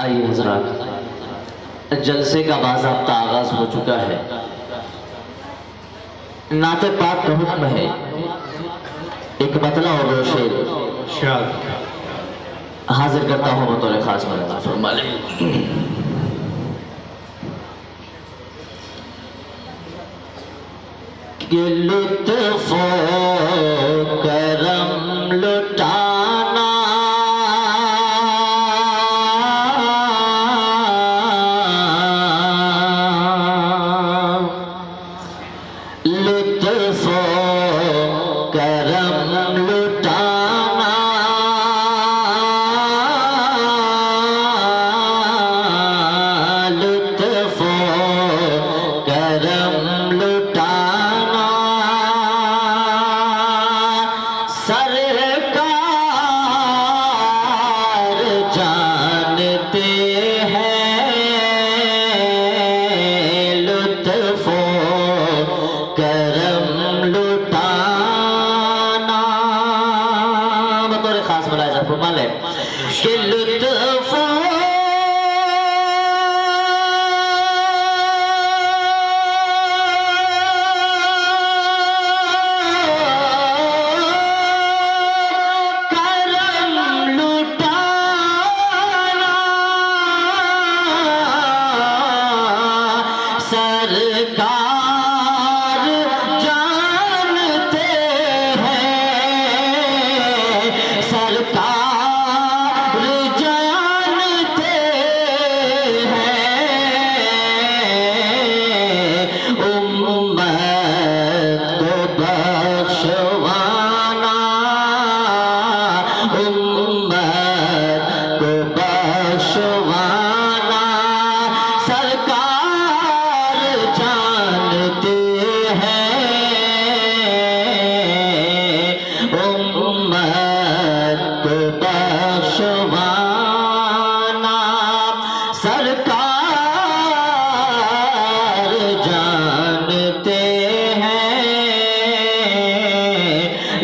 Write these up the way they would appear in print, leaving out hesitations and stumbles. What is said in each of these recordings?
आइए हजरात, जलसे का बाज़ाब्ता आगाज हो चुका है। नाते पाक का हुक्म है, एक मतला और दो शेर हाजिर करता हूँ बतौर खास मौलाना फरमा ले। कि लुत्फ़ करम लुटाना लुत्फ़ करम लुटाना लुत्फ़ करम लुटाना सरकार जानते हैं लुत्फ़ करम लुटाना। बतौर खास मुलाहिज़ा फरमा लें कि लुत्फ़ सरकार जानते हैं सरकार जानते हैं उम्मत को बख्शवाना उम्मत को बख्शवाना सरकार जानते हैं उम्मत को बख्शवाना सरकार जानते हैं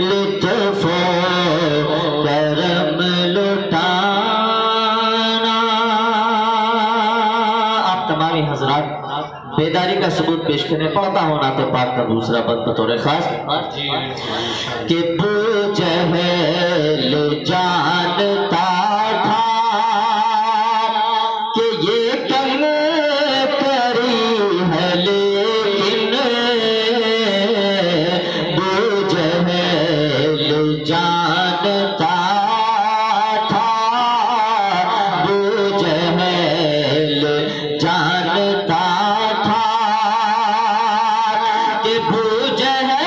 लुत्फ़ करम लुटाना। आप तमामी हजरात बेदारी का सबूत पेश करने पड़ता हूँ नाते पाक का दूसरा बंद बतौर खास कि बू जहल जानता था कि ये कम करी है लेकिन बू जहल जानता था बू जहल जानता कि बू जहल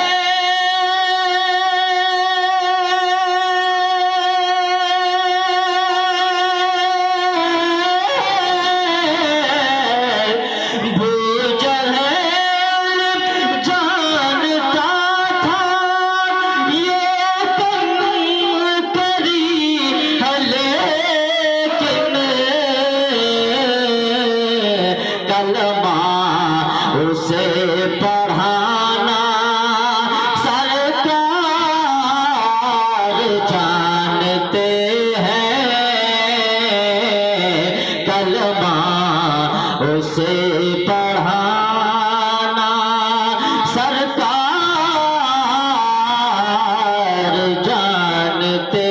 जानता था ये कम करी है लेकिन कलमा उसे पढ़ाना सरकार जानते हैं कलमा उसे पढ़ाना सरकार जानते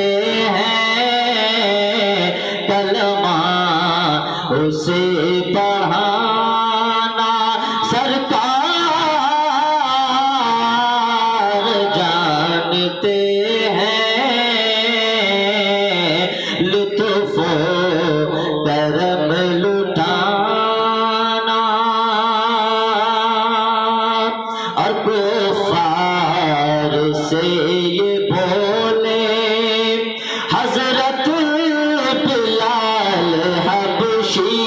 हैं कलमा उसे पढ़ाना सरकार जानते हैं लुत्फ़ करम लुटाना। और कुफ़ार से ये बोले हज़रत बिलाल हबशी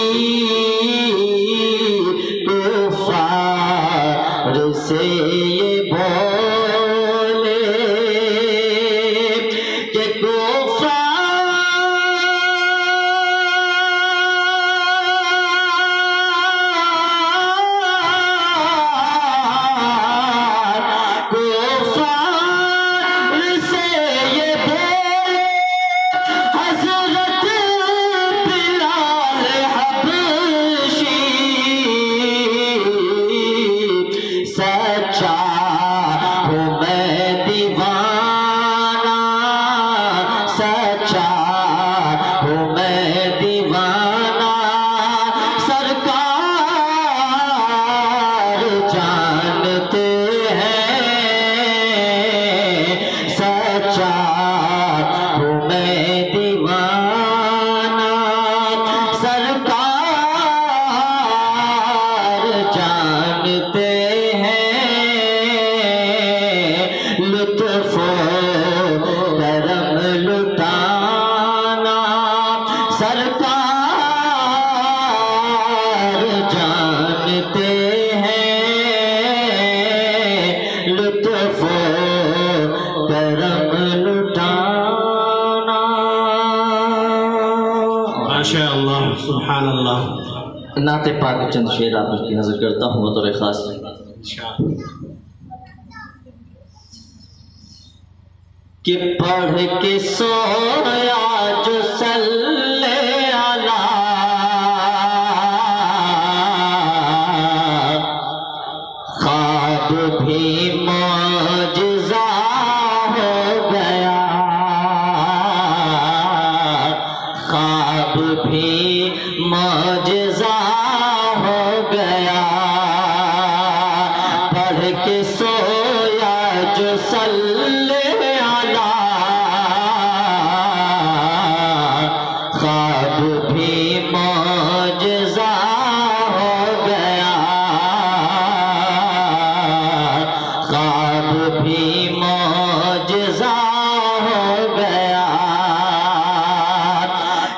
सुभान अल्लाह। नाते पाक चंद शेर आपकी नजर करता हूँ बतौर खास। कि पढ़ के सोया जो सल्ले अला ख्वाब भी मौजज़ा हो गया, ख्वाब भी मौजज़ा हो गया। पढ़ के सोया जो सल्ले अला ख्वाब भी मौजज़ा हो गया, ख्वाब भी मौजज़ा हो गया।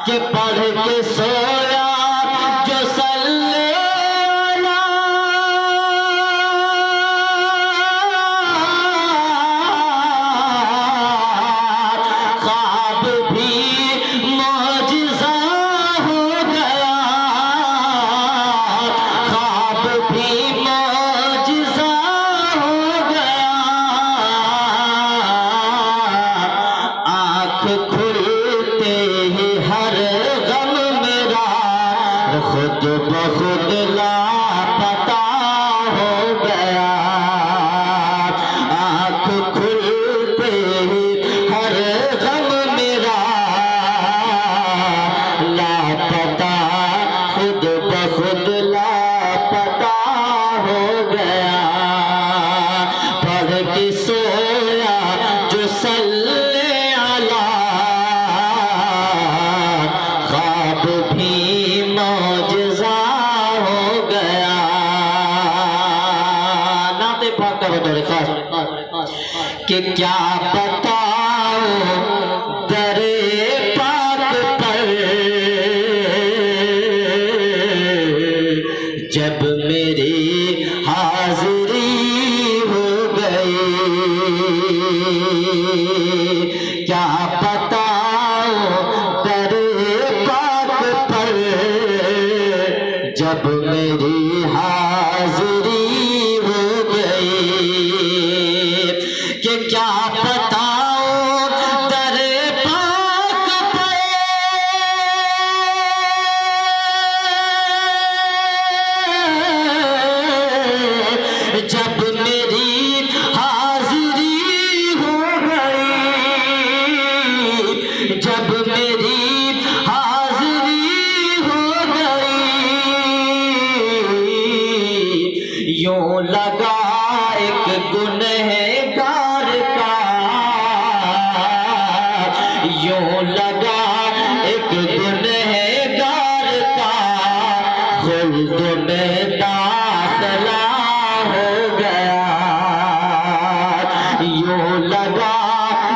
कि पढ़ के सोया जो सल्ले अला ख्वाब भी मौजज़ा हो गया, ख्वाब भी मौजज़ा हो गया। आँख खुलते ही हर गम मेरा खुद ब खुद लापता हो गया। आँख खुलते ही हर गम मेरा लापता, खुद ब खुद लापता हो गया। पढ़ के सोया जो सल्ले अला ख्वाब भी मौजज़ा हो गया। नाते पाक का बतौर खास कि क्या बताओ दरे पाक पर जब मेरी हाज़िरी हो गई। क्या बताओ दरे पाक पर जब मेरी हाज़िरी हो गई। कि क्या बताओ दरे पाक पर जब मेरी हाज़िरी हो गई, जब मेरी हाज़िरी हो गई। यूं लगा एक गुनहगार का, यूं लगा एक गुनहगार का खुल्द में दाखिला हो गया। यूं लगा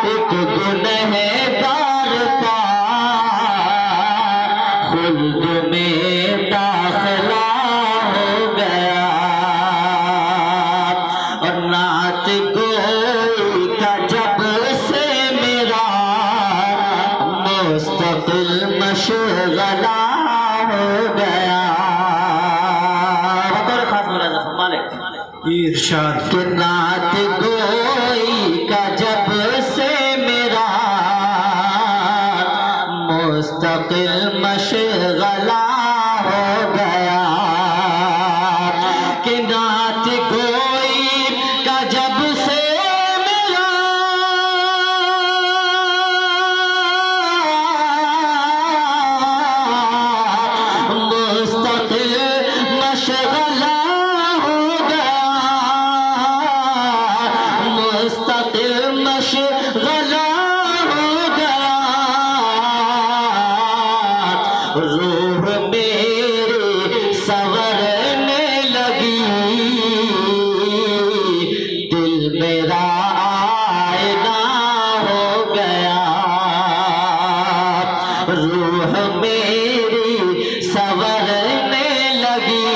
एक गुनहगार का खुल्द में दाखिला हो गया। और नात गोई का जब से मेरा मुस्तकिल मशगला हो गया। बतौर खास मुलाज़ा मालिक इरशाद। कि नात गोई का जब से मेरा मुस्तकिल मशगला हो गया। कि नात गोई का जब से मेरा मुस्तकिल मशगला हो गया, मुस्तकिल मशगला हो गया। रूह मेरी संवरने लगी, दिल मेरा आईना हो गया। रूह मेरी संवरने लगी,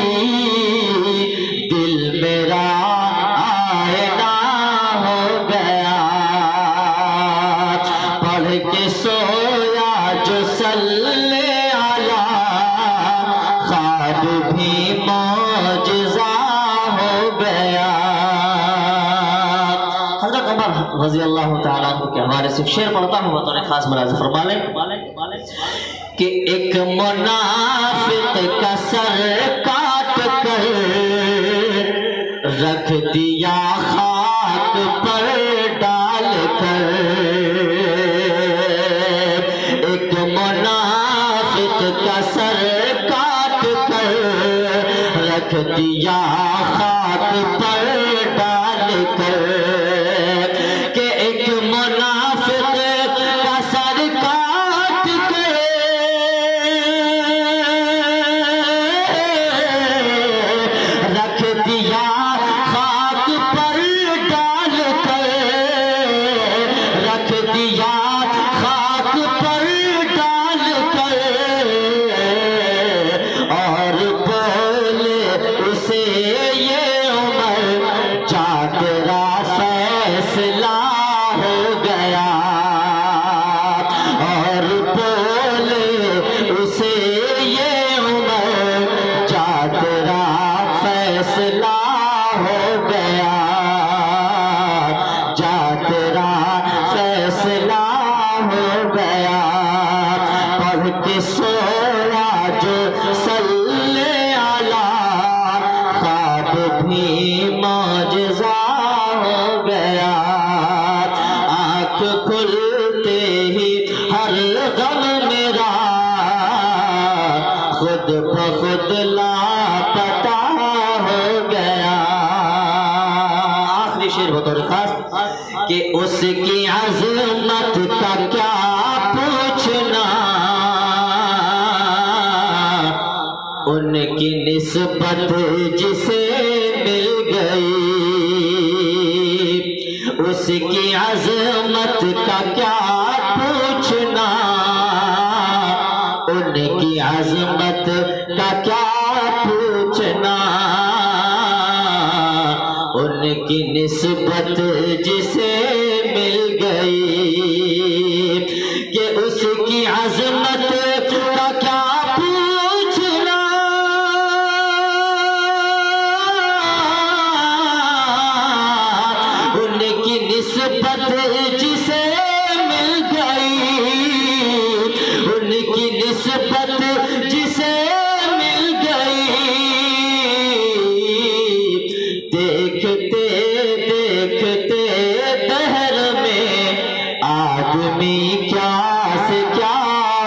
दिल मेरा आईना हो गया। पढ़ के सोया जो सल्ले अला रज़ी अल्लाह तआला अन्हु के हवाले से शेर पढ़ता हूँ बतौर खास मुलाज़ा फरमा लें कि एक मुनाफिक का सर काट कर रख दिया खाक पर डाल कर। एक मुनाफिक का सर काट कर रख दिया खाक पर डाल कर। कि एक मुनाफिक का सर काट कर रख दिया खाक पर डाल कर। रख दिया खाक पर डाल कर और बोले उसे ये उम्र जा तेरा फैसला हो गया। और बोले उसे ये उम्र जा तेरा फैसला हो गया। जा तेरा फैसला हो गया। पढ़ के सोया जो सल्ले आला ख्वाब भी मौजज़ा हो गया। आँख खुलते ही हर गम मेरा खुद ब खुद लापता हो गया। आखिरी शेर बतौर खास कि उसकी अज़मत का क्या पूछना। उनकी निस्बत जिसे मिल गई। उसकी अज़मत का क्या पूछना। उनकी अज़मत का क्या पूछना। उनकी निस्बत जिसे मिल गई। कि उसकी अज़मत का क्या पूछना। उनकी निस्बत जिसे मिल गई। उनकी निस्बत जिसे मिल गई। देखते देखते दहर में आदमी क्या से क्या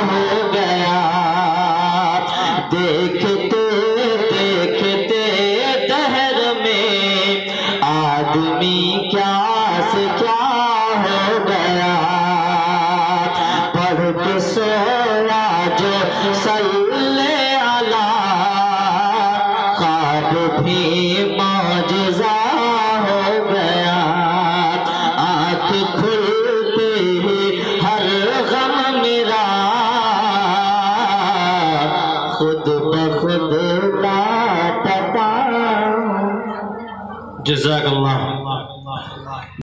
हो गया। देखते देखते दहर में आदमी क्या से क्या हो गया। पढ़ के सोया जो सल्ले आला ख्वाब भी मौजज़ा हो गया। आँख खुलते ही हर गम मेरा खुद ब खुद लापता। जज़ाकल्लाह।